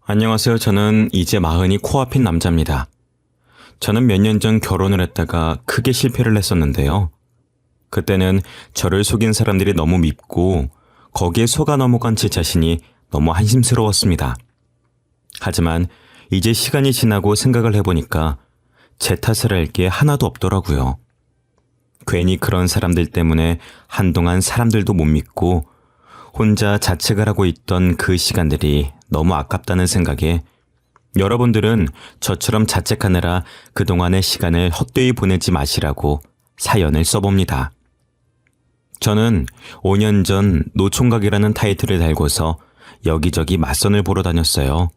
안녕하세요. 저는 이제 마흔이 코앞인 남자입니다. 저는 몇 년 전 결혼을 했다가 크게 실패를 했었는데요. 그때는 저를 속인 사람들이 너무 밉고 거기에 속아 넘어간 제 자신이 너무 한심스러웠습니다. 하지만 이제 시간이 지나고 생각을 해보니까 제 탓을 할 게 하나도 없더라고요. 괜히 그런 사람들 때문에 한동안 사람들도 못 믿고 혼자 자책을 하고 있던 그 시간들이 너무 아깝다는 생각에 여러분들은 저처럼 자책하느라 그동안의 시간을 헛되이 보내지 마시라고 사연을 써봅니다. 저는 5년 전 노총각이라는 타이틀을 달고서 여기저기 맞선을 보러 다녔어요.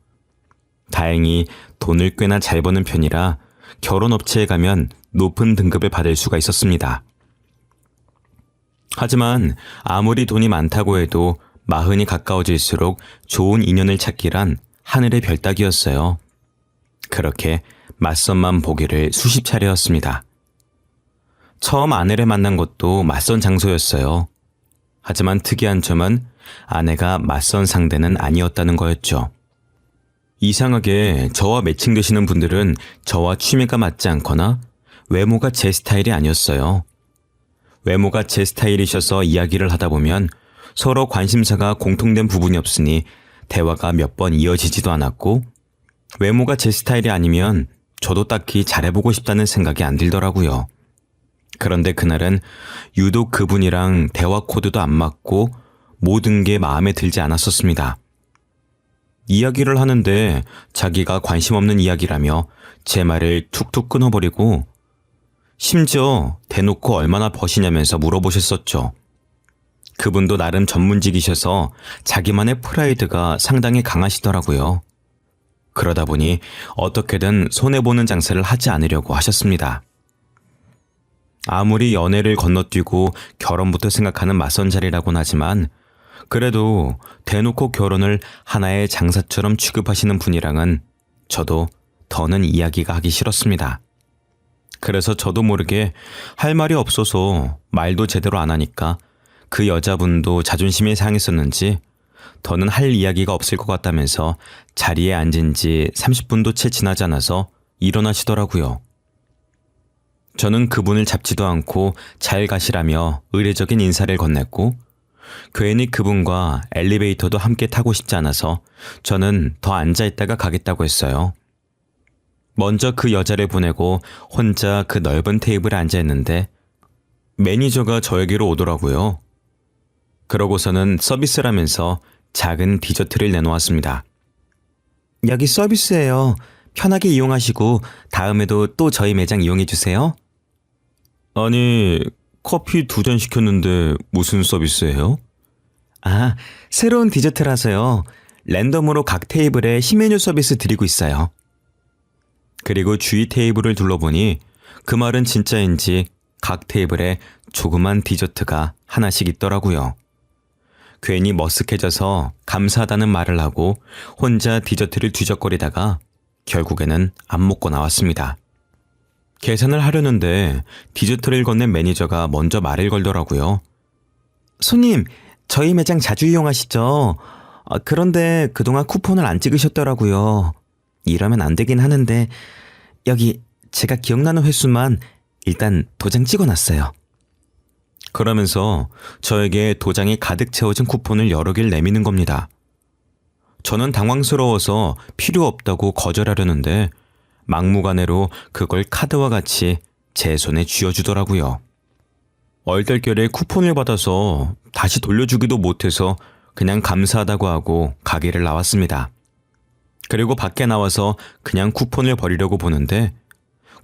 다행히 돈을 꽤나 잘 버는 편이라 결혼업체에 가면 높은 등급을 받을 수가 있었습니다. 하지만 아무리 돈이 많다고 해도 마흔이 가까워질수록 좋은 인연을 찾기란 하늘의 별 따기였어요. 그렇게 맞선만 보기를 수십 차례였습니다. 처음 아내를 만난 것도 맞선 장소였어요. 하지만 특이한 점은 아내가 맞선 상대는 아니었다는 거였죠. 이상하게 저와 매칭되시는 분들은 저와 취미가 맞지 않거나 외모가 제 스타일이 아니었어요. 외모가 제 스타일이셔서 이야기를 하다 보면 서로 관심사가 공통된 부분이 없으니 대화가 몇 번 이어지지도 않았고, 외모가 제 스타일이 아니면 저도 딱히 잘해보고 싶다는 생각이 안 들더라고요. 그런데 그날은 유독 그분이랑 대화 코드도 안 맞고 모든 게 마음에 들지 않았었습니다. 이야기를 하는데 자기가 관심 없는 이야기라며 제 말을 툭툭 끊어버리고, 심지어 대놓고 얼마나 버시냐면서 물어보셨었죠. 그분도 나름 전문직이셔서 자기만의 프라이드가 상당히 강하시더라고요. 그러다 보니 어떻게든 손해보는 장사를 하지 않으려고 하셨습니다. 아무리 연애를 건너뛰고 결혼부터 생각하는 맞선 자리라곤 하지만 그래도 대놓고 결혼을 하나의 장사처럼 취급하시는 분이랑은 저도 더는 이야기가 하기 싫었습니다. 그래서 저도 모르게 할 말이 없어서 말도 제대로 안 하니까 그 여자분도 자존심이 상했었는지 더는 할 이야기가 없을 것 같다면서 자리에 앉은 지 30분도 채 지나지 않아서 일어나시더라고요. 저는 그분을 잡지도 않고 잘 가시라며 의례적인 인사를 건넸고, 괜히 그분과 엘리베이터도 함께 타고 싶지 않아서 저는 더 앉아있다가 가겠다고 했어요. 먼저 그 여자를 보내고 혼자 그 넓은 테이블에 앉아있는데 매니저가 저에게로 오더라고요. 그러고서는 서비스라면서 작은 디저트를 내놓았습니다. 여기 서비스예요. 편하게 이용하시고 다음에도 또 저희 매장 이용해주세요. 아니, 커피 2잔 시켰는데 무슨 서비스예요? 아, 새로운 디저트라서요. 랜덤으로 각 테이블에 신메뉴 서비스 드리고 있어요. 그리고 주위 테이블을 둘러보니 그 말은 진짜인지 각 테이블에 조그만 디저트가 하나씩 있더라고요. 괜히 머쓱해져서 감사하다는 말을 하고 혼자 디저트를 뒤적거리다가 결국에는 안 먹고 나왔습니다. 계산을 하려는데 디저트를 건넨 매니저가 먼저 말을 걸더라고요. 손님, 저희 매장 자주 이용하시죠? 그런데 그동안 쿠폰을 안 찍으셨더라고요. 이러면 안 되긴 하는데 여기 제가 기억나는 횟수만 일단 도장 찍어놨어요. 그러면서 저에게 도장이 가득 채워진 쿠폰을 여러 개를 내미는 겁니다. 저는 당황스러워서 필요 없다고 거절하려는데 막무가내로 그걸 카드와 같이 제 손에 쥐어주더라고요. 얼떨결에 쿠폰을 받아서 다시 돌려주기도 못해서 그냥 감사하다고 하고 가게를 나왔습니다. 그리고 밖에 나와서 그냥 쿠폰을 버리려고 보는데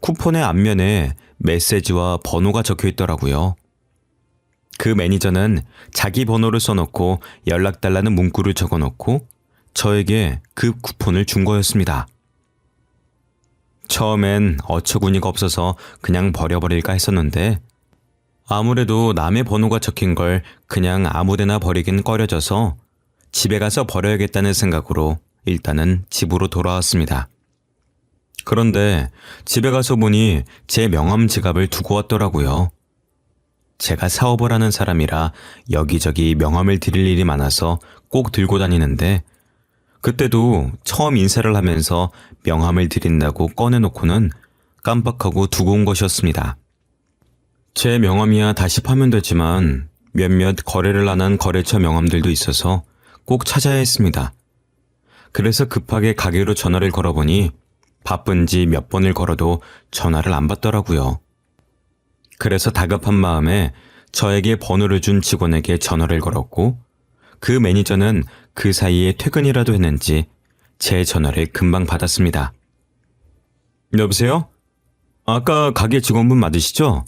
쿠폰의 앞면에 메시지와 번호가 적혀 있더라고요. 그 매니저는 자기 번호를 써놓고 연락달라는 문구를 적어놓고 저에게 그 쿠폰을 준 거였습니다. 처음엔 어처구니가 없어서 그냥 버려버릴까 했었는데 아무래도 남의 번호가 적힌 걸 그냥 아무데나 버리긴 꺼려져서 집에 가서 버려야겠다는 생각으로 일단은 집으로 돌아왔습니다. 그런데 집에 가서 보니 제 명함 지갑을 두고 왔더라고요. 제가 사업을 하는 사람이라 여기저기 명함을 드릴 일이 많아서 꼭 들고 다니는데 그때도 처음 인사를 하면서 명함을 드린다고 꺼내놓고는 깜빡하고 두고 온 것이었습니다. 제 명함이야 다시 파면 되지만 몇몇 거래를 안 한 거래처 명함들도 있어서 꼭 찾아야 했습니다. 그래서 급하게 가게로 전화를 걸어보니 바쁜지 몇 번을 걸어도 전화를 안 받더라고요. 그래서 다급한 마음에 저에게 번호를 준 직원에게 전화를 걸었고 그 매니저는 그 사이에 퇴근이라도 했는지 제 전화를 금방 받았습니다. 여보세요? 아까 가게 직원분 맞으시죠?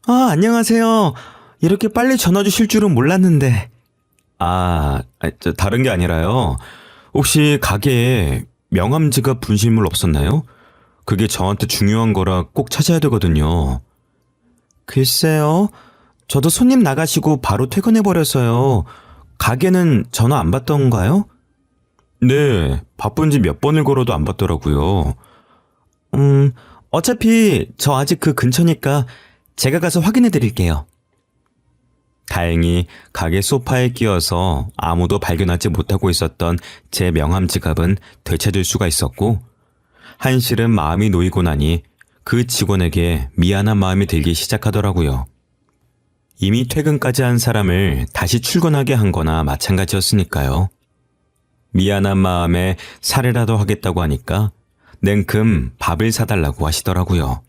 아, 안녕하세요. 이렇게 빨리 전화 주실 줄은 몰랐는데. 다른 게 아니라요. 혹시 가게에 명함 지갑 분실물 없었나요? 그게 저한테 중요한 거라 꼭 찾아야 되거든요. 글쎄요. 저도 손님 나가시고 바로 퇴근해버려서요. 가게는 전화 안 받던가요? 네, 바쁜지 몇 번을 걸어도 안 받더라고요. 어차피 저 아직 그 근처니까 제가 가서 확인해 드릴게요. 다행히 가게 소파에 끼어서 아무도 발견하지 못하고 있었던 제 명함 지갑은 되찾을 수가 있었고 한시름 마음이 놓이고 나니 그 직원에게 미안한 마음이 들기 시작하더라고요. 이미 퇴근까지 한 사람을 다시 출근하게 한 거나 마찬가지였으니까요. 미안한 마음에 사례라도 하겠다고 하니까 냉큼 밥을 사달라고 하시더라고요.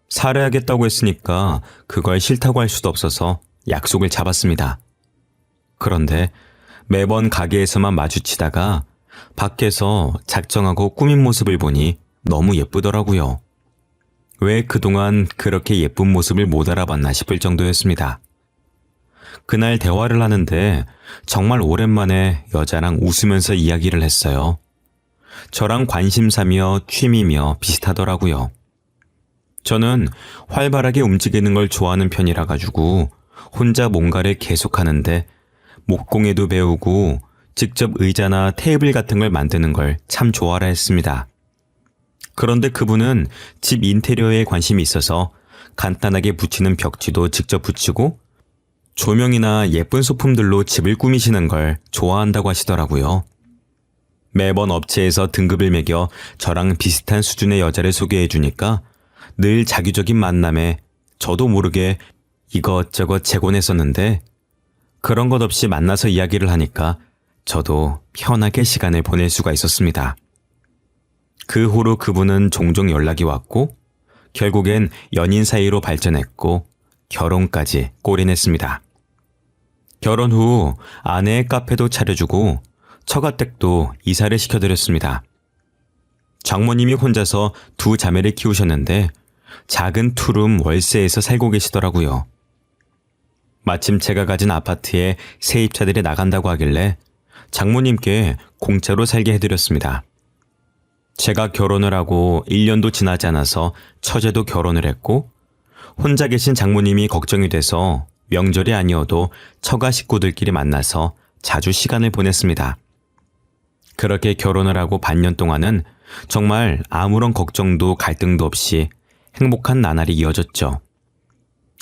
사례하겠다고 했으니까 그걸 싫다고 할 수도 없어서 약속을 잡았습니다. 그런데 매번 가게에서만 마주치다가 밖에서 작정하고 꾸민 모습을 보니 너무 예쁘더라고요. 왜 그동안 그렇게 예쁜 모습을 못 알아봤나 싶을 정도였습니다. 그날 대화를 하는데 정말 오랜만에 여자랑 웃으면서 이야기를 했어요. 저랑 관심사며 취미며 비슷하더라고요. 저는 활발하게 움직이는 걸 좋아하는 편이라 가지고 혼자 뭔가를 계속하는데 목공예도 배우고 직접 의자나 테이블 같은 걸 만드는 걸 참 좋아라 했습니다. 그런데 그분은 집 인테리어에 관심이 있어서 간단하게 붙이는 벽지도 직접 붙이고 조명이나 예쁜 소품들로 집을 꾸미시는 걸 좋아한다고 하시더라고요. 매번 업체에서 등급을 매겨 저랑 비슷한 수준의 여자를 소개해 주니까 늘 자기적인 만남에 저도 모르게 이것저것 제곤했었는데 그런 것 없이 만나서 이야기를 하니까 저도 편하게 시간을 보낼 수가 있었습니다. 그 후로 그분은 종종 연락이 왔고 결국엔 연인 사이로 발전했고 결혼까지 골인했습니다. 결혼 후 아내의 카페도 차려주고 처가댁도 이사를 시켜드렸습니다. 장모님이 혼자서 두 자매를 키우셨는데 작은 투룸 월세에서 살고 계시더라고요. 마침 제가 가진 아파트에 세입자들이 나간다고 하길래 장모님께 공짜로 살게 해드렸습니다. 제가 결혼을 하고 1년도 지나지 않아서 처제도 결혼을 했고 혼자 계신 장모님이 걱정이 돼서 명절이 아니어도 처가 식구들끼리 만나서 자주 시간을 보냈습니다. 그렇게 결혼을 하고 반년 동안은 정말 아무런 걱정도 갈등도 없이 행복한 나날이 이어졌죠.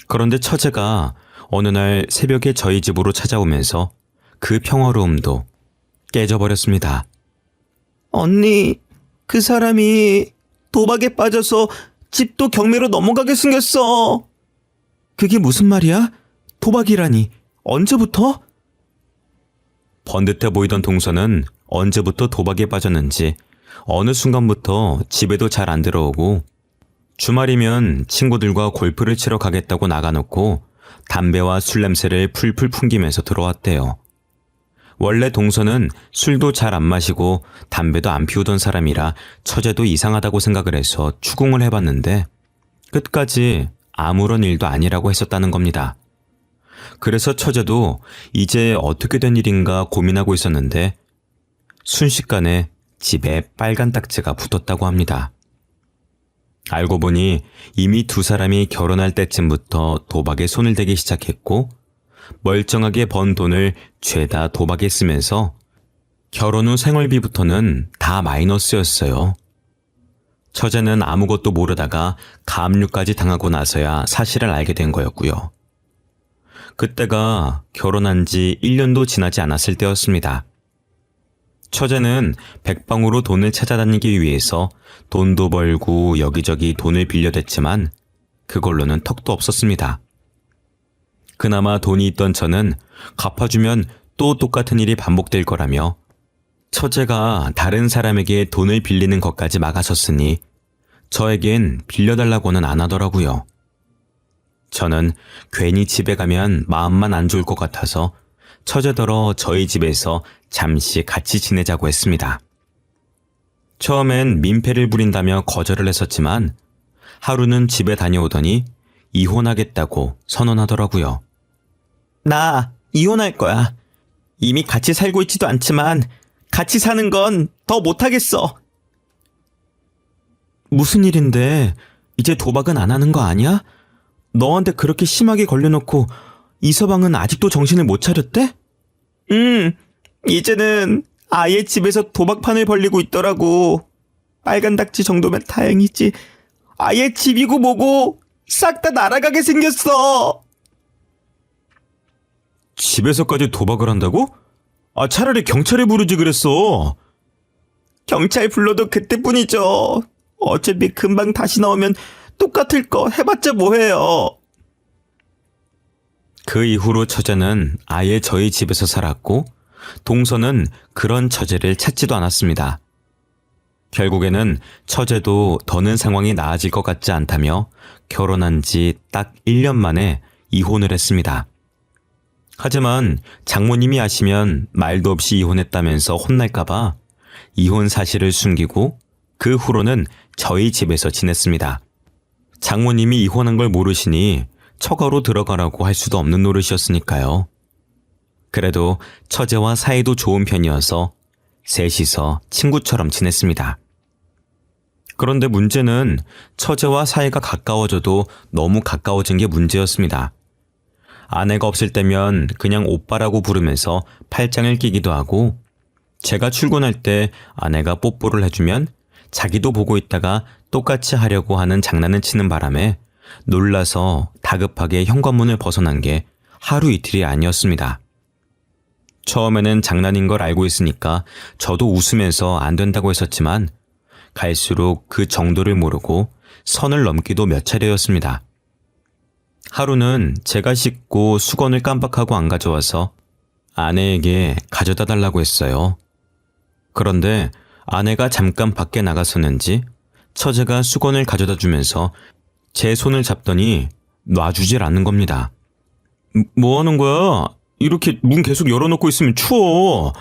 그런데 처제가 어느 날 새벽에 저희 집으로 찾아오면서 그 평화로움도 깨져버렸습니다. 언니, 그 사람이 도박에 빠져서 집도 경매로 넘어가게 생겼어. 그게 무슨 말이야? 도박이라니. 언제부터? 번듯해 보이던 동서는 언제부터 도박에 빠졌는지 어느 순간부터 집에도 잘 안 들어오고 주말이면 친구들과 골프를 치러 가겠다고 나가놓고 담배와 술 냄새를 풀풀 풍기면서 들어왔대요. 원래 동서는 술도 잘 안 마시고 담배도 안 피우던 사람이라 처제도 이상하다고 생각을 해서 추궁을 해봤는데 끝까지 아무런 일도 아니라고 했었다는 겁니다. 그래서 처제도 이제 어떻게 된 일인가 고민하고 있었는데 순식간에 집에 빨간 딱지가 붙었다고 합니다. 알고 보니 이미 두 사람이 결혼할 때쯤부터 도박에 손을 대기 시작했고 멀쩡하게 번 돈을 죄다 도박에 쓰면서 결혼 후 생활비부터는 다 마이너스였어요. 처제는 아무것도 모르다가 가압류까지 당하고 나서야 사실을 알게 된 거였고요. 그때가 결혼한 지 1년도 지나지 않았을 때였습니다. 처제는 백방으로 돈을 찾아다니기 위해서 돈도 벌고 여기저기 돈을 빌려댔지만 그걸로는 턱도 없었습니다. 그나마 돈이 있던 저는 갚아주면 또 똑같은 일이 반복될 거라며 처제가 다른 사람에게 돈을 빌리는 것까지 막아섰으니 저에겐 빌려달라고는 안 하더라고요. 저는 괜히 집에 가면 마음만 안 좋을 것 같아서 처제더러 저희 집에서 잠시 같이 지내자고 했습니다. 처음엔 민폐를 부린다며 거절을 했었지만 하루는 집에 다녀오더니 이혼하겠다고 선언하더라고요. 나 이혼할 거야. 이미 같이 살고 있지도 않지만 같이 사는 건 더 못하겠어. 무슨 일인데 이제 도박은 안 하는 거 아니야? 너한테 그렇게 심하게 걸려놓고 이서방은 아직도 정신을 못 차렸대? 이제는 아예 집에서 도박판을 벌리고 있더라고. 빨간 닭지 정도면 다행이지. 아예 집이고 뭐고 싹 다 날아가게 생겼어. 집에서까지 도박을 한다고? 차라리 경찰에 부르지 그랬어. 경찰 불러도 그때뿐이죠. 어차피 금방 다시 나오면 똑같을 거 해봤자 뭐해요. 그 이후로 처제는 아예 저희 집에서 살았고 동서는 그런 처제를 찾지도 않았습니다. 결국에는 처제도 더는 상황이 나아질 것 같지 않다며 결혼한 지 딱 1년 만에 이혼을 했습니다. 하지만 장모님이 아시면 말도 없이 이혼했다면서 혼날까봐 이혼 사실을 숨기고 그 후로는 저희 집에서 지냈습니다. 장모님이 이혼한 걸 모르시니 처가로 들어가라고 할 수도 없는 노릇이었으니까요. 그래도 처제와 사이도 좋은 편이어서 셋이서 친구처럼 지냈습니다. 그런데 문제는 처제와 사이가 가까워져도 너무 가까워진 게 문제였습니다. 아내가 없을 때면 그냥 오빠라고 부르면서 팔짱을 끼기도 하고 제가 출근할 때 아내가 뽀뽀를 해주면 자기도 보고 있다가 똑같이 하려고 하는 장난을 치는 바람에 놀라서 다급하게 현관문을 벗어난 게 하루 이틀이 아니었습니다. 처음에는 장난인 걸 알고 있으니까 저도 웃으면서 안 된다고 했었지만 갈수록 그 정도를 모르고 선을 넘기도 몇 차례였습니다. 하루는 제가 씻고 수건을 깜빡하고 안 가져와서 아내에게 가져다 달라고 했어요. 그런데 아내가 잠깐 밖에 나갔었는지 처제가 수건을 가져다 주면서 제 손을 잡더니 놔주질 않는 겁니다. 뭐 하는 거야? 이렇게 문 계속 열어놓고 있으면 추워.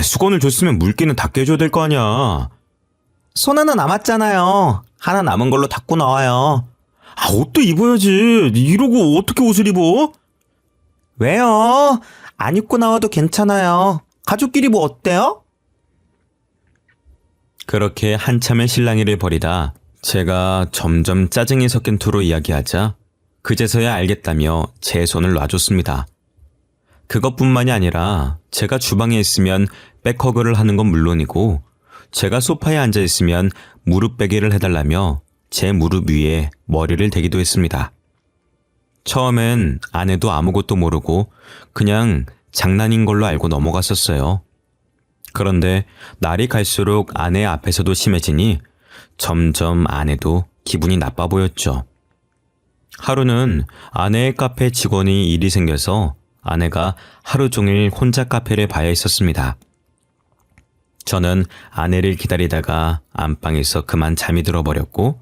수건을 줬으면 물기는 닦게 해줘야 될 거 아니야. 손 하나 남았잖아요. 하나 남은 걸로 닦고 나와요. 옷도 입어야지. 이러고 어떻게 옷을 입어? 왜요? 안 입고 나와도 괜찮아요. 가족끼리 뭐 어때요? 그렇게 한참의 실랑이를 벌이다 제가 점점 짜증이 섞인 투로 이야기하자 그제서야 알겠다며 제 손을 놔줬습니다. 그것뿐만이 아니라 제가 주방에 있으면 백허그를 하는 건 물론이고 제가 소파에 앉아 있으면 무릎 베개를 해달라며 제 무릎 위에 머리를 대기도 했습니다. 처음엔 아내도 아무것도 모르고 그냥 장난인 걸로 알고 넘어갔었어요. 그런데 날이 갈수록 아내 앞에서도 심해지니 점점 아내도 기분이 나빠 보였죠. 하루는 아내의 카페 직원이 일이 생겨서 아내가 하루 종일 혼자 카페를 봐야 했었습니다. 저는 아내를 기다리다가 안방에서 그만 잠이 들어버렸고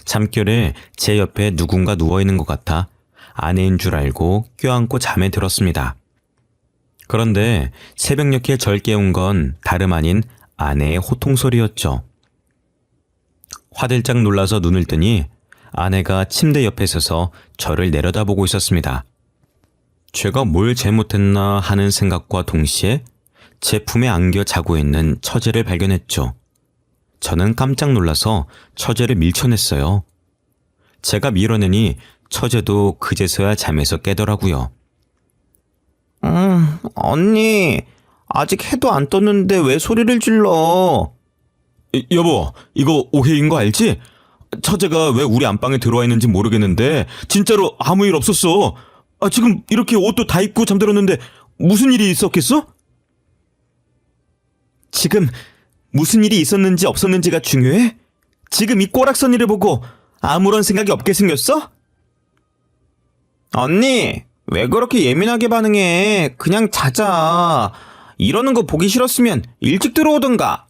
잠결에 제 옆에 누군가 누워있는 것 같아 아내인 줄 알고 껴안고 잠에 들었습니다. 그런데 새벽녘에 절 깨운 건 다름 아닌 아내의 호통소리였죠. 화들짝 놀라서 눈을 뜨니 아내가 침대 옆에 서서 저를 내려다보고 있었습니다. 제가 뭘 잘못했나 하는 생각과 동시에 제 품에 안겨 자고 있는 처제를 발견했죠. 저는 깜짝 놀라서 처제를 밀쳐냈어요. 제가 밀어내니 처제도 그제서야 잠에서 깨더라고요. 언니, 아직 해도 안 떴는데 왜 소리를 질러? 여보, 이거 오해인 거 알지? 처제가 왜 우리 안방에 들어와 있는지 모르겠는데 진짜로 아무 일 없었어. 지금 이렇게 옷도 다 입고 잠들었는데 무슨 일이 있었겠어? 지금 무슨 일이 있었는지 없었는지가 중요해? 지금 이 꼬락서니를 보고 아무런 생각이 없게 생겼어? 언니, 왜 그렇게 예민하게 반응해? 그냥 자자. 이러는 거 보기 싫었으면 일찍 들어오던가.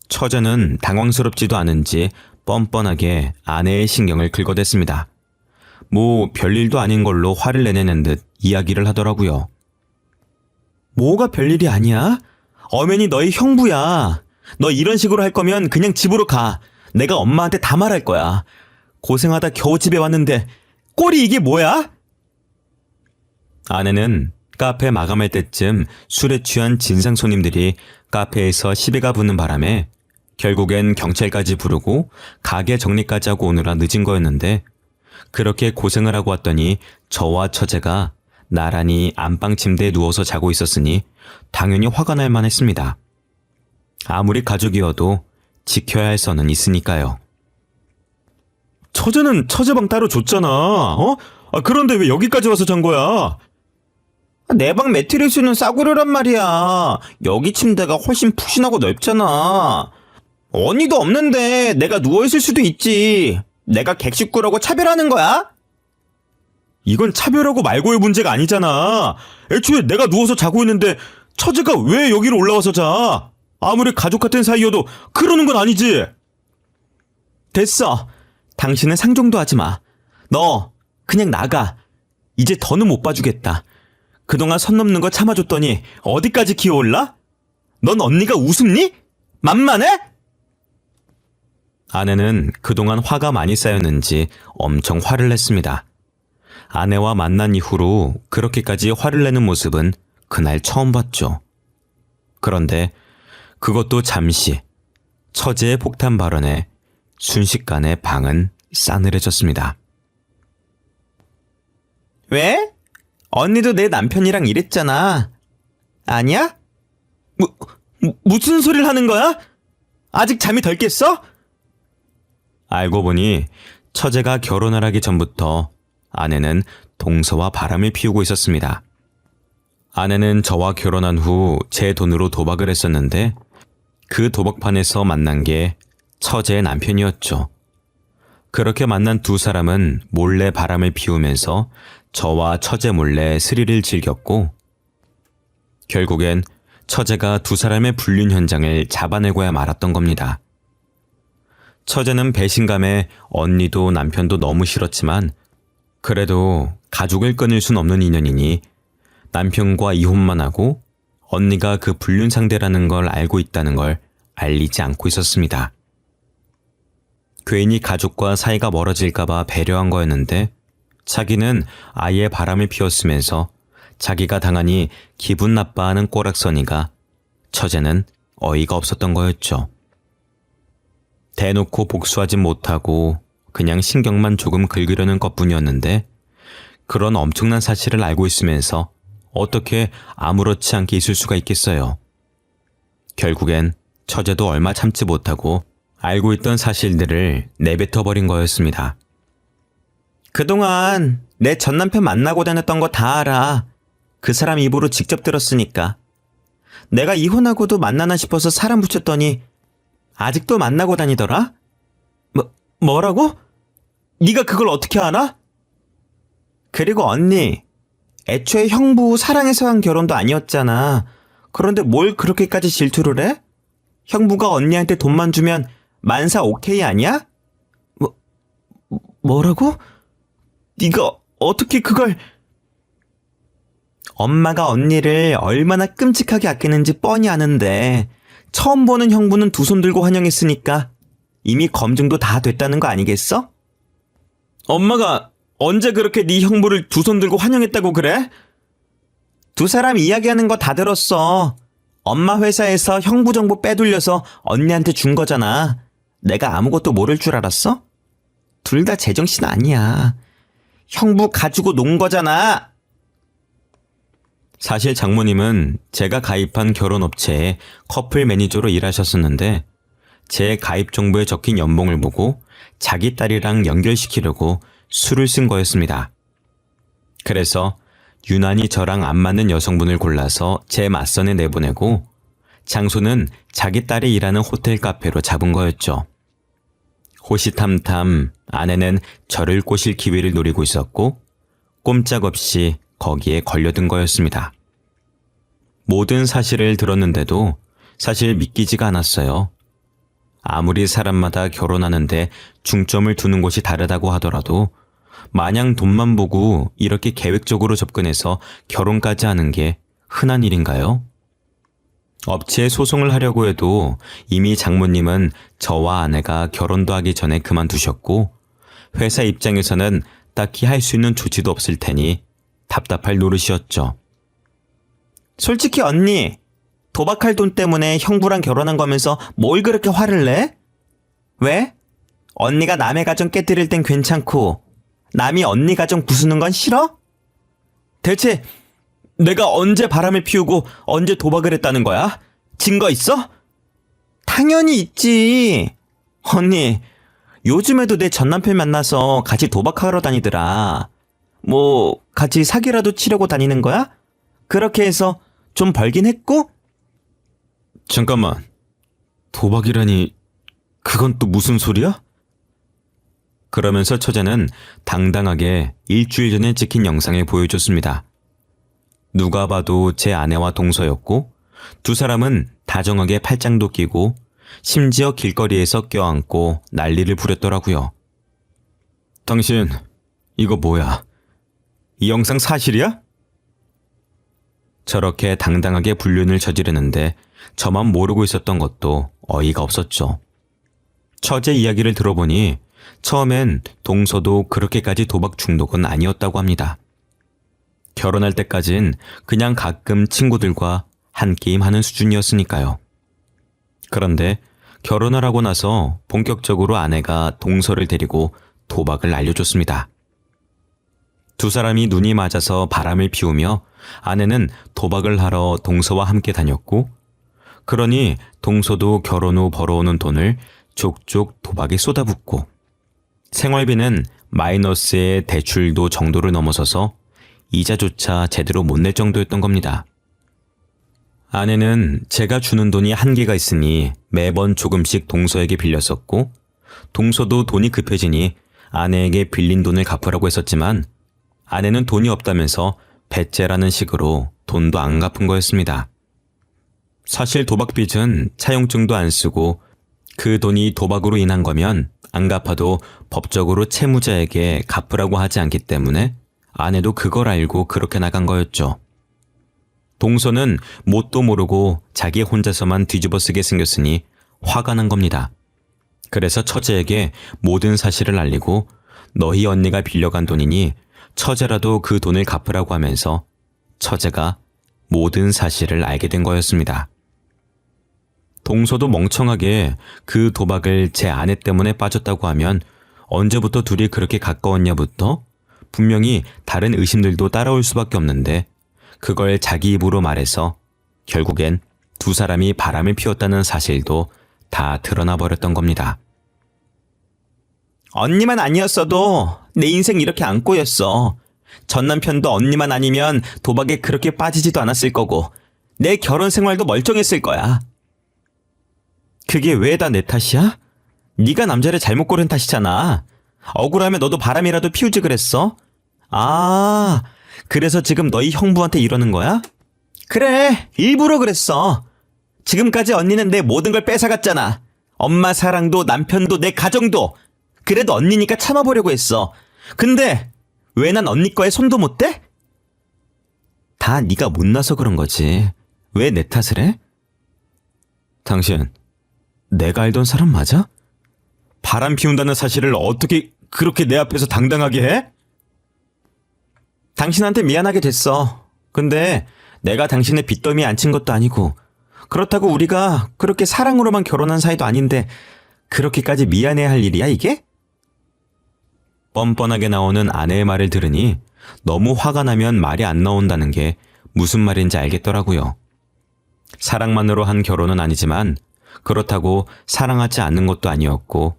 처제는 당황스럽지도 않은지 뻔뻔하게 아내의 신경을 긁어댔습니다. 뭐 별일도 아닌 걸로 화를 내내는 듯 이야기를 하더라고요. 뭐가 별일이 아니야? 엄연히 너희 형부야. 너 이런 식으로 할 거면 그냥 집으로 가. 내가 엄마한테 다 말할 거야. 고생하다 겨우 집에 왔는데 꼴이 이게 뭐야? 아내는 카페 마감할 때쯤 술에 취한 진상 손님들이 카페에서 시비가 붙는 바람에 결국엔 경찰까지 부르고 가게 정리까지 하고 오느라 늦은 거였는데, 그렇게 고생을 하고 왔더니 저와 처제가 나란히 안방 침대에 누워서 자고 있었으니 당연히 화가 날 만했습니다. 아무리 가족이어도 지켜야 할 선은 있으니까요. 처제는 처제방 따로 줬잖아. 그런데 왜 여기까지 와서 잔 거야? 내 방 매트리스는 싸구려란 말이야. 여기 침대가 훨씬 푹신하고 넓잖아. 언니도 없는데 내가 누워있을 수도 있지. 내가 객식구라고 차별하는 거야? 이건 차별하고 말고의 문제가 아니잖아. 애초에 내가 누워서 자고 있는데 처제가 왜 여기로 올라와서 자? 아무리 가족 같은 사이여도 그러는 건 아니지. 됐어. 당신은 상종도 하지 마. 너 그냥 나가. 이제 더는 못 봐주겠다. 그동안 선 넘는 거 참아줬더니 어디까지 기어올라? 넌 언니가 우습니? 만만해? 아내는 그동안 화가 많이 쌓였는지 엄청 화를 냈습니다. 아내와 만난 이후로 그렇게까지 화를 내는 모습은 그날 처음 봤죠. 그런데 그것도 잠시, 처제의 폭탄 발언에 순식간에 방은 싸늘해졌습니다. 왜? 언니도 내 남편이랑 이랬잖아. 아니야? 무슨 소리를 하는 거야? 아직 잠이 덜 깼어? 알고 보니 처제가 결혼을 하기 전부터 아내는 동서와 바람을 피우고 있었습니다. 아내는 저와 결혼한 후 제 돈으로 도박을 했었는데, 그 도박판에서 만난 게 처제의 남편이었죠. 그렇게 만난 두 사람은 몰래 바람을 피우면서 저와 처제 몰래 스릴을 즐겼고, 결국엔 처제가 두 사람의 불륜 현장을 잡아내고야 말았던 겁니다. 처제는 배신감에 언니도 남편도 너무 싫었지만, 그래도 가족을 끊을 순 없는 인연이니 남편과 이혼만 하고 언니가 그 불륜 상대라는 걸 알고 있다는 걸 알리지 않고 있었습니다. 괜히 가족과 사이가 멀어질까봐 배려한 거였는데, 자기는 아예 바람을 피웠으면서 자기가 당하니 기분 나빠하는 꼬락서니가 처제는 어이가 없었던 거였죠. 대놓고 복수하진 못하고 그냥 신경만 조금 긁으려는 것뿐이었는데, 그런 엄청난 사실을 알고 있으면서 어떻게 아무렇지 않게 있을 수가 있겠어요. 결국엔 처제도 얼마 참지 못하고 알고 있던 사실들을 내뱉어버린 거였습니다. 그동안 내 전남편 만나고 다녔던 거 다 알아. 그 사람 입으로 직접 들었으니까. 내가 이혼하고도 만나나 싶어서 사람 붙였더니 아직도 만나고 다니더라? 뭐라고? 네가 그걸 어떻게 알아? 그리고 언니, 애초에 형부 사랑해서 한 결혼도 아니었잖아. 그런데 뭘 그렇게까지 질투를 해? 형부가 언니한테 돈만 주면 만사 오케이 아니야? 뭐라고? 네가 어떻게 그걸... 엄마가 언니를 얼마나 끔찍하게 아끼는지 뻔히 아는데 처음 보는 형부는 두 손 들고 환영했으니까 이미 검증도 다 됐다는 거 아니겠어? 엄마가 언제 그렇게 네 형부를 두 손 들고 환영했다고 그래? 두 사람 이야기하는 거 다 들었어. 엄마 회사에서 형부 정보 빼돌려서 언니한테 준 거잖아. 내가 아무것도 모를 줄 알았어? 둘 다 제정신 아니야. 형부 가지고 논 거잖아. 사실 장모님은 제가 가입한 결혼업체에 커플 매니저로 일하셨었는데, 제 가입 정보에 적힌 연봉을 보고 자기 딸이랑 연결시키려고 수를 쓴 거였습니다. 그래서 유난히 저랑 안 맞는 여성분을 골라서 제 맞선에 내보내고 장소는 자기 딸이 일하는 호텔 카페로 잡은 거였죠. 호시탐탐 아내는 저를 꼬실 기회를 노리고 있었고 꼼짝없이 거기에 걸려든 거였습니다. 모든 사실을 들었는데도 사실 믿기지가 않았어요. 아무리 사람마다 결혼하는데 중점을 두는 곳이 다르다고 하더라도 마냥 돈만 보고 이렇게 계획적으로 접근해서 결혼까지 하는 게 흔한 일인가요? 업체에 소송을 하려고 해도 이미 장모님은 저와 아내가 결혼도 하기 전에 그만두셨고 회사 입장에서는 딱히 할 수 있는 조치도 없을 테니 답답할 노릇이었죠. 솔직히 언니, 도박할 돈 때문에 형부랑 결혼한 거면서 뭘 그렇게 화를 내? 왜? 언니가 남의 가정 깨뜨릴 땐 괜찮고 남이 언니 가정 부수는 건 싫어? 대체 내가 언제 바람을 피우고 언제 도박을 했다는 거야? 증거 있어? 당연히 있지. 언니, 요즘에도 내 전남편 만나서 같이 도박하러 다니더라. 뭐 같이 사기라도 치려고 다니는 거야? 그렇게 해서 좀 벌긴 했고? 잠깐만, 도박이라니 그건 또 무슨 소리야? 그러면서 처제는 당당하게 일주일 전에 찍힌 영상을 보여줬습니다. 누가 봐도 제 아내와 동서였고 두 사람은 다정하게 팔짱도 끼고 심지어 길거리에서 껴안고 난리를 부렸더라고요. 당신 이거 뭐야? 이 영상 사실이야? 저렇게 당당하게 불륜을 저지르는데 저만 모르고 있었던 것도 어이가 없었죠. 처제 이야기를 들어보니 처음엔 동서도 그렇게까지 도박 중독은 아니었다고 합니다. 결혼할 때까진 그냥 가끔 친구들과 한 게임 하는 수준이었으니까요. 그런데 결혼을 하고 나서 본격적으로 아내가 동서를 데리고 도박을 알려줬습니다. 두 사람이 눈이 맞아서 바람을 피우며 아내는 도박을 하러 동서와 함께 다녔고, 그러니 동서도 결혼 후 벌어오는 돈을 족족 도박에 쏟아붓고, 생활비는 마이너스의 대출도 정도를 넘어서서 이자조차 제대로 못 낼 정도였던 겁니다. 아내는 제가 주는 돈이 한계가 있으니 매번 조금씩 동서에게 빌렸었고, 동서도 돈이 급해지니 아내에게 빌린 돈을 갚으라고 했었지만 아내는 돈이 없다면서 배째라는 식으로 돈도 안 갚은 거였습니다. 사실 도박빚은 차용증도 안 쓰고 그 돈이 도박으로 인한 거면 안 갚아도 법적으로 채무자에게 갚으라고 하지 않기 때문에 아내도 그걸 알고 그렇게 나간 거였죠. 동서는 뭣도 모르고 자기 혼자서만 뒤집어 쓰게 생겼으니 화가 난 겁니다. 그래서 처제에게 모든 사실을 알리고 너희 언니가 빌려간 돈이니 처제라도 그 돈을 갚으라고 하면서 처제가 모든 사실을 알게 된 거였습니다. 동서도 멍청하게 그 도박을 제 아내 때문에 빠졌다고 하면 언제부터 둘이 그렇게 가까웠냐부터 분명히 다른 의심들도 따라올 수밖에 없는데 그걸 자기 입으로 말해서 결국엔 두 사람이 바람을 피웠다는 사실도 다 드러나 버렸던 겁니다. 언니만 아니었어도 내 인생 이렇게 안 꼬였어. 전 남편도 언니만 아니면 도박에 그렇게 빠지지도 않았을 거고 내 결혼 생활도 멀쩡했을 거야. 그게 왜 다 내 탓이야? 네가 남자를 잘못 고른 탓이잖아. 억울하면 너도 바람이라도 피우지 그랬어? 아, 그래서 지금 너희 형부한테 이러는 거야? 그래, 일부러 그랬어. 지금까지 언니는 내 모든 걸 뺏어갔잖아. 엄마 사랑도 남편도 내 가정도. 그래도 언니니까 참아보려고 했어. 근데 왜 난 언니 거에 손도 못 대? 다 네가 못나서 그런 거지. 왜 내 탓을 해? 당신, 내가 알던 사람 맞아? 바람 피운다는 사실을 어떻게 그렇게 내 앞에서 당당하게 해? 당신한테 미안하게 됐어. 근데 내가 당신의 빚더미에 앉힌 것도 아니고 그렇다고 우리가 그렇게 사랑으로만 결혼한 사이도 아닌데 그렇게까지 미안해야 할 일이야 이게? 뻔뻔하게 나오는 아내의 말을 들으니 너무 화가 나면 말이 안 나온다는 게 무슨 말인지 알겠더라고요. 사랑만으로 한 결혼은 아니지만 그렇다고 사랑하지 않는 것도 아니었고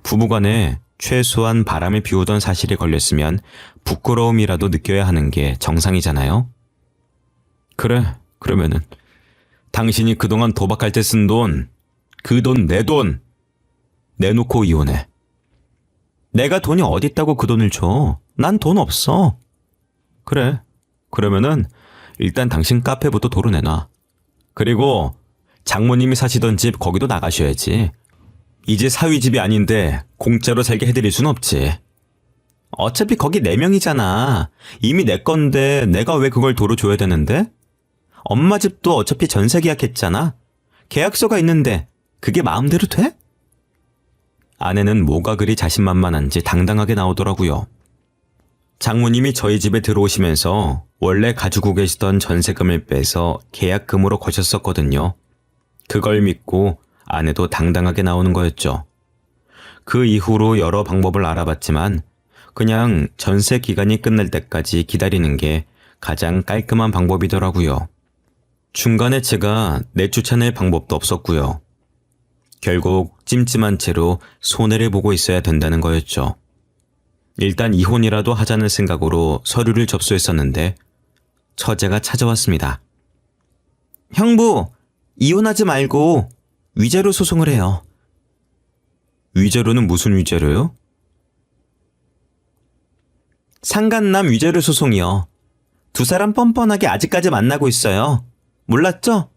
부부간에 최소한 바람을 피우던 사실이 걸렸으면 부끄러움이라도 느껴야 하는 게 정상이잖아요. 그래, 그러면은 당신이 그동안 도박할 때 쓴 돈, 그 돈 내 돈. 내놓고 이혼해. 내가 돈이 어딨다고 그 돈을 줘. 난 돈 없어. 그래. 그러면은 일단 당신 카페부터 도로 내놔. 그리고 장모님이 사시던 집 거기도 나가셔야지. 이제 사위 집이 아닌데 공짜로 살게 해드릴 순 없지. 어차피 거기 4명이잖아. 이미 내 건데 내가 왜 그걸 도로 줘야 되는데? 엄마 집도 어차피 전세 계약했잖아. 계약서가 있는데 그게 마음대로 돼? 아내는 뭐가 그리 자신만만한지 당당하게 나오더라고요. 장모님이 저희 집에 들어오시면서 원래 가지고 계시던 전세금을 빼서 계약금으로 거셨었거든요. 그걸 믿고 아내도 당당하게 나오는 거였죠. 그 이후로 여러 방법을 알아봤지만 그냥 전세 기간이 끝날 때까지 기다리는 게 가장 깔끔한 방법이더라고요. 중간에 제가 내쫓아낼 방법도 없었고요. 결국 찜찜한 채로 손해를 보고 있어야 된다는 거였죠. 일단 이혼이라도 하자는 생각으로 서류를 접수했었는데 처제가 찾아왔습니다. 형부, 이혼하지 말고 위자료 소송을 해요. 위자료는 무슨 위자료요? 상간남 위자료 소송이요. 두 사람 뻔뻔하게 아직까지 만나고 있어요. 몰랐죠?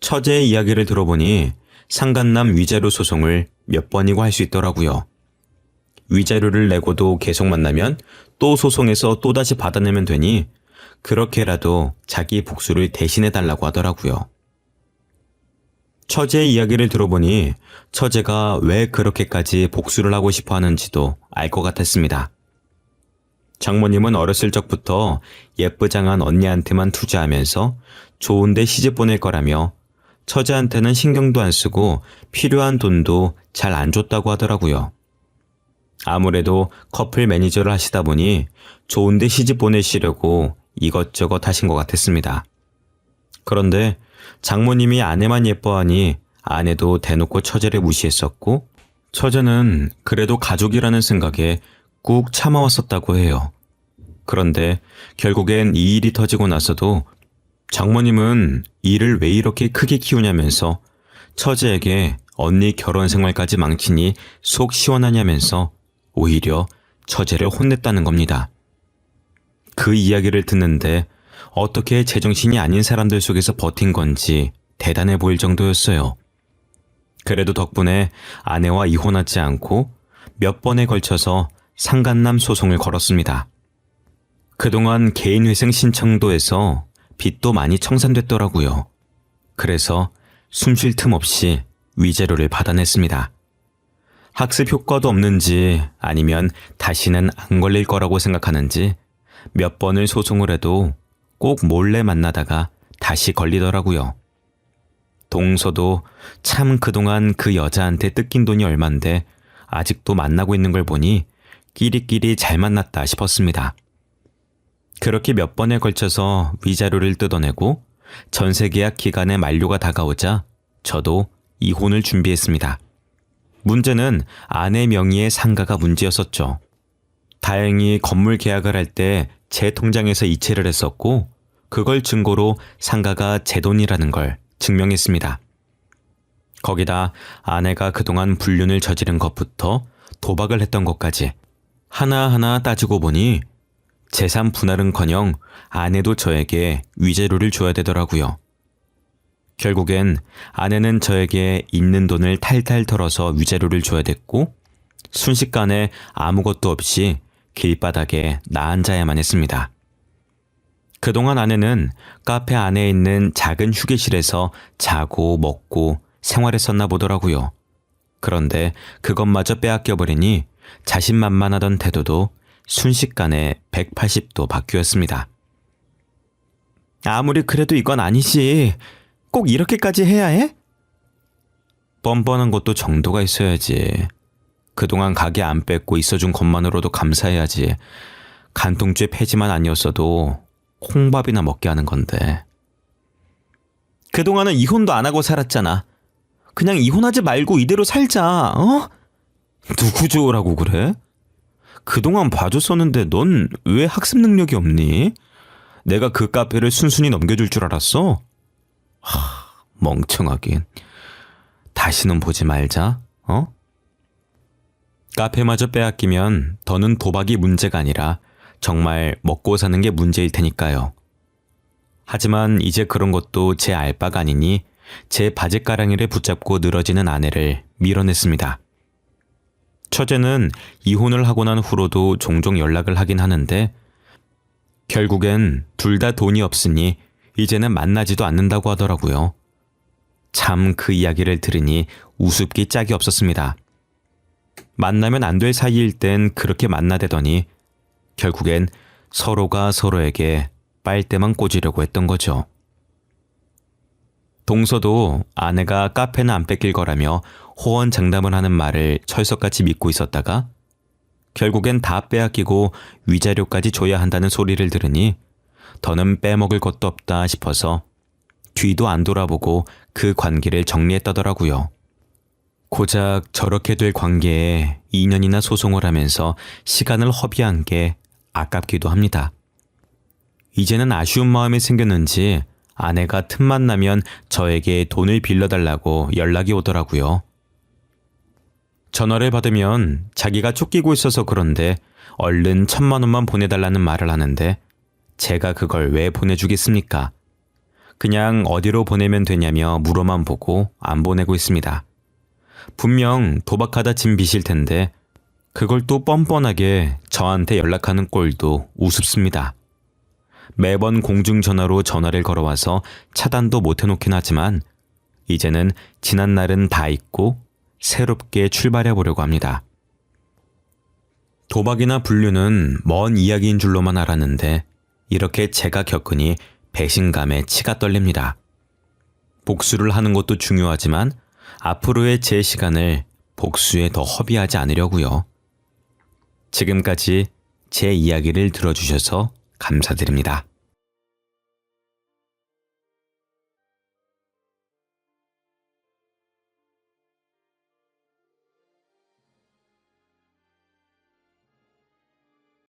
처제의 이야기를 들어보니 상간남 위자료 소송을 몇 번이고 할 수 있더라고요. 위자료를 내고도 계속 만나면 또 소송해서 또다시 받아내면 되니 그렇게라도 자기 복수를 대신해달라고 하더라고요. 처제의 이야기를 들어보니 처제가 왜 그렇게까지 복수를 하고 싶어 하는지도 알 것 같았습니다. 장모님은 어렸을 적부터 예쁘장한 언니한테만 투자하면서 좋은데 시집 보낼 거라며 처제한테는 신경도 안 쓰고 필요한 돈도 잘 안 줬다고 하더라고요. 아무래도 커플 매니저를 하시다 보니 좋은데 시집 보내시려고 이것저것 하신 것 같았습니다. 그런데 장모님이 아내만 예뻐하니 아내도 대놓고 처제를 무시했었고 처제는 그래도 가족이라는 생각에 꾹 참아왔었다고 해요. 그런데 결국엔 이 일이 터지고 나서도 장모님은 일을 왜 이렇게 크게 키우냐면서 처제에게 언니 결혼 생활까지 망치니 속 시원하냐면서 오히려 처제를 혼냈다는 겁니다. 그 이야기를 듣는데 어떻게 제정신이 아닌 사람들 속에서 버틴 건지 대단해 보일 정도였어요. 그래도 덕분에 아내와 이혼하지 않고 몇 번에 걸쳐서 상간남 소송을 걸었습니다. 그동안 개인회생 신청도 해서 빚도 많이 청산됐더라고요. 그래서 숨 쉴 틈 없이 위자료를 받아냈습니다. 학습 효과도 없는지 아니면 다시는 안 걸릴 거라고 생각하는지 몇 번을 소송을 해도 꼭 몰래 만나다가 다시 걸리더라고요. 동서도 참 그동안 그 여자한테 뜯긴 돈이 얼만데 아직도 만나고 있는 걸 보니 끼리끼리 잘 만났다 싶었습니다. 그렇게 몇 번에 걸쳐서 위자료를 뜯어내고 전세계약 기간의 만료가 다가오자 저도 이혼을 준비했습니다. 문제는 아내 명의의 상가가 문제였었죠. 다행히 건물 계약을 할 때 제 통장에서 이체를 했었고 그걸 증거로 상가가 제 돈이라는 걸 증명했습니다. 거기다 아내가 그동안 불륜을 저지른 것부터 도박을 했던 것까지 하나하나 따지고 보니 재산 분할은커녕 아내도 저에게 위자료를 줘야 되더라고요. 결국엔 아내는 저에게 있는 돈을 탈탈 털어서 위자료를 줘야 됐고 순식간에 아무것도 없이 길바닥에 나 앉아야만 했습니다. 그동안 아내는 카페 안에 있는 작은 휴게실에서 자고 먹고 생활했었나 보더라고요. 그런데 그것마저 빼앗겨버리니 자신만만하던 태도도 순식간에 180도 바뀌었습니다. 아무리 그래도 이건 아니지. 꼭 이렇게까지 해야 해? 뻔뻔한 것도 정도가 있어야지. 그동안 가게 안 뺏고 있어준 것만으로도 감사해야지. 간통죄 폐지만 아니었어도 콩밥이나 먹게 하는 건데. 그동안은 이혼도 안 하고 살았잖아. 그냥 이혼하지 말고 이대로 살자. 어? 누구 좋으라고 그래? 그동안 봐줬었는데 넌 왜 학습 능력이 없니? 내가 그 카페를 순순히 넘겨줄 줄 알았어? 멍청하긴. 다시는 보지 말자, 어? 카페마저 빼앗기면 더는 도박이 문제가 아니라 정말 먹고 사는 게 문제일 테니까요. 하지만 이제 그런 것도 제 알바가 아니니 제 바지가랑이를 붙잡고 늘어지는 아내를 밀어냈습니다. 처제는 이혼을 하고 난 후로도 종종 연락을 하긴 하는데 결국엔 둘 다 돈이 없으니 이제는 만나지도 않는다고 하더라고요. 참 그 이야기를 들으니 우습기 짝이 없었습니다. 만나면 안 될 사이일 땐 그렇게 만나대더니 결국엔 서로가 서로에게 빨대만 꽂으려고 했던 거죠. 동서도 아내가 카페는 안 뺏길 거라며 호언장담을 하는 말을 철석같이 믿고 있었다가 결국엔 다 빼앗기고 위자료까지 줘야 한다는 소리를 들으니 더는 빼먹을 것도 없다 싶어서 뒤도 안 돌아보고 그 관계를 정리했다더라고요. 고작 저렇게 될 관계에 2년이나 소송을 하면서 시간을 허비한 게 아깝기도 합니다. 이제는 아쉬운 마음이 생겼는지 아내가 틈만 나면 저에게 돈을 빌려달라고 연락이 오더라고요. 전화를 받으면 자기가 쫓기고 있어서 그런데 얼른 1,000만 원만 보내달라는 말을 하는데 제가 그걸 왜 보내주겠습니까? 그냥 어디로 보내면 되냐며 물어만 보고 안 보내고 있습니다. 분명 도박하다 진 빚일 텐데 그걸 또 뻔뻔하게 저한테 연락하는 꼴도 우습습니다. 매번 공중전화로 전화를 걸어와서 차단도 못 해놓긴 하지만 이제는 지난 날은 다 잊고 새롭게 출발해 보려고 합니다. 도박이나 불륜은 먼 이야기인 줄로만 알았는데 이렇게 제가 겪으니 배신감에 치가 떨립니다. 복수를 하는 것도 중요하지만 앞으로의 제 시간을 복수에 더 허비하지 않으려고요. 지금까지 제 이야기를 들어주셔서 감사드립니다.